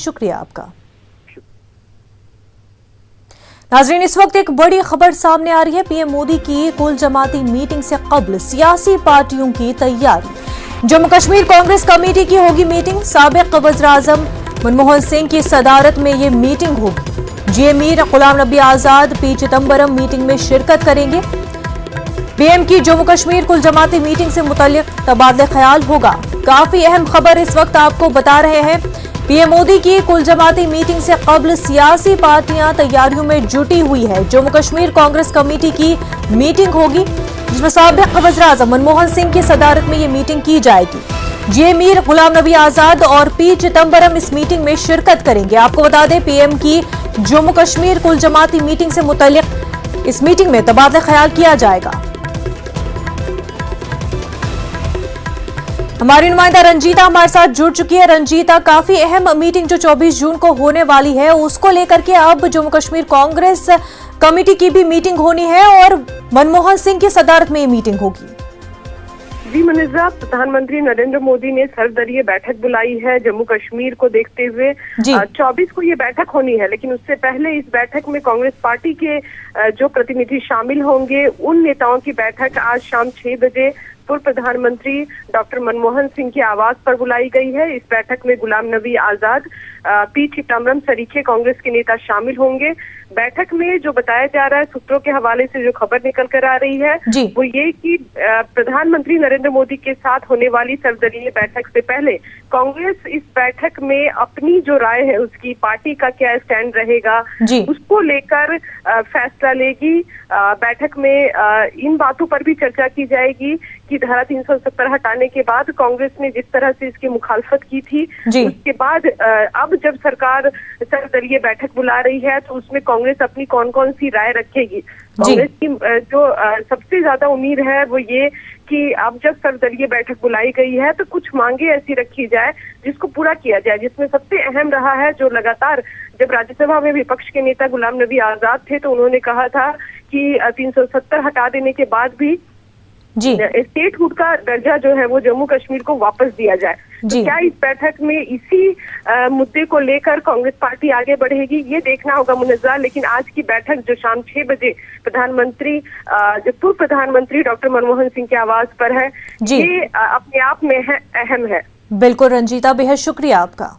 शुक्रिया आपका। नाजरीन, इस वक्त एक बड़ी खबर सामने आ रही है। पीएम मोदी की कुल जमाती मीटिंग से कबल सियासी पार्टियों की तैयारी। जम्मू कश्मीर कांग्रेस कमेटी की होगी मीटिंग। साबिक वज़ीर आज़म मनमोहन सिंह की सदारत में ये मीटिंग होगी। जीए मीर गुलाम नबी आजाद, पी चिदम्बरम मीटिंग में शिरकत करेंगे। पीएम की जम्मू कश्मीर कुल जमाती मीटिंग से मुतल्लिक तबादला ख्याल होगा। काफी अहम खबर इस वक्त आपको बता रहे हैं। पीएम मोदी की कुल जमाती मीटिंग से कबल सियासी पार्टियां तैयारियों में जुटी हुई है। जम्मू कश्मीर कांग्रेस कमेटी की मीटिंग होगी, जिसमें साबिक वज़ीर आज़म मनमोहन सिंह की सदारत में ये मीटिंग की जाएगी। जीए मीर गुलाम नबी आजाद और पी चिदम्बरम इस मीटिंग में शिरकत करेंगे। आपको बता दें, पीएम की जम्मू कश्मीर कुल जमाती मीटिंग से मुतल्लिक इस मीटिंग में तबादला ख्याल किया जाएगा। हमारी नुमाइंदा रंजीता हमारे साथ जुड़ चुकी है। रंजीता, काफी अहम मीटिंग जो 24 जून को होने वाली है, उसको लेकर के अब जम्मू कश्मीर कांग्रेस कमेटी की भी मीटिंग होनी है और मनमोहन सिंह की सदारत में ये मीटिंग होगी। जी मुनिज़ा, प्रधानमंत्री नरेंद्र मोदी ने सर्वदलीय बैठक बुलाई है जम्मू कश्मीर को देखते हुए। 24 को ये बैठक होनी है, लेकिन उससे पहले इस बैठक में कांग्रेस पार्टी के जो प्रतिनिधि शामिल होंगे, उन नेताओं की बैठक आज शाम 6 बजे पूर्व प्रधानमंत्री डॉक्टर मनमोहन सिंह के आवास पर बुलाई गई है। इस बैठक में गुलाम नबी आजाद, पी चिदम्बरम सरीखे कांग्रेस के नेता शामिल होंगे। बैठक में जो बताया जा रहा है, सूत्रों के हवाले से जो खबर निकल कर आ रही है वो ये कि प्रधानमंत्री नरेंद्र मोदी के साथ होने वाली सर्वदलीय बैठक से पहले कांग्रेस इस बैठक में अपनी जो राय है, उसकी पार्टी का क्या स्टैंड रहेगा, उसको लेकर फैसला लेगी। बैठक में इन बातों पर भी चर्चा की जाएगी कि धारा 370 हटाने के बाद कांग्रेस ने जिस तरह से इसकी मुखालफत की थी, उसके बाद अब जब सरकार सर्वदलीय बैठक बुला रही है तो उसमें कांग्रेस अपनी कौन कौन सी राय रखेगी। कांग्रेस की जो सबसे ज्यादा उम्मीद है वो ये कि अब जब सर्वदलीय बैठक बुलाई गई है तो कुछ मांगे ऐसी रखी जाए जिसको पूरा किया जाए। जिसमें सबसे अहम रहा है, जो लगातार जब राज्यसभा में विपक्ष के नेता गुलाम नबी आजाद थे तो उन्होंने कहा था कि 370 हटा देने के बाद भी स्टेटहुड का दर्जा जो है वो जम्मू कश्मीर को वापस दिया जाए। तो क्या इस बैठक में इसी मुद्दे को लेकर कांग्रेस पार्टी आगे बढ़ेगी, ये देखना होगा मुनिज़ा। लेकिन आज की बैठक जो शाम 6 बजे जो पूर्व प्रधानमंत्री डॉक्टर मनमोहन सिंह के आवास पर है, ये अपने आप में अहम है। बिल्कुल रंजीता, बेहद शुक्रिया आपका।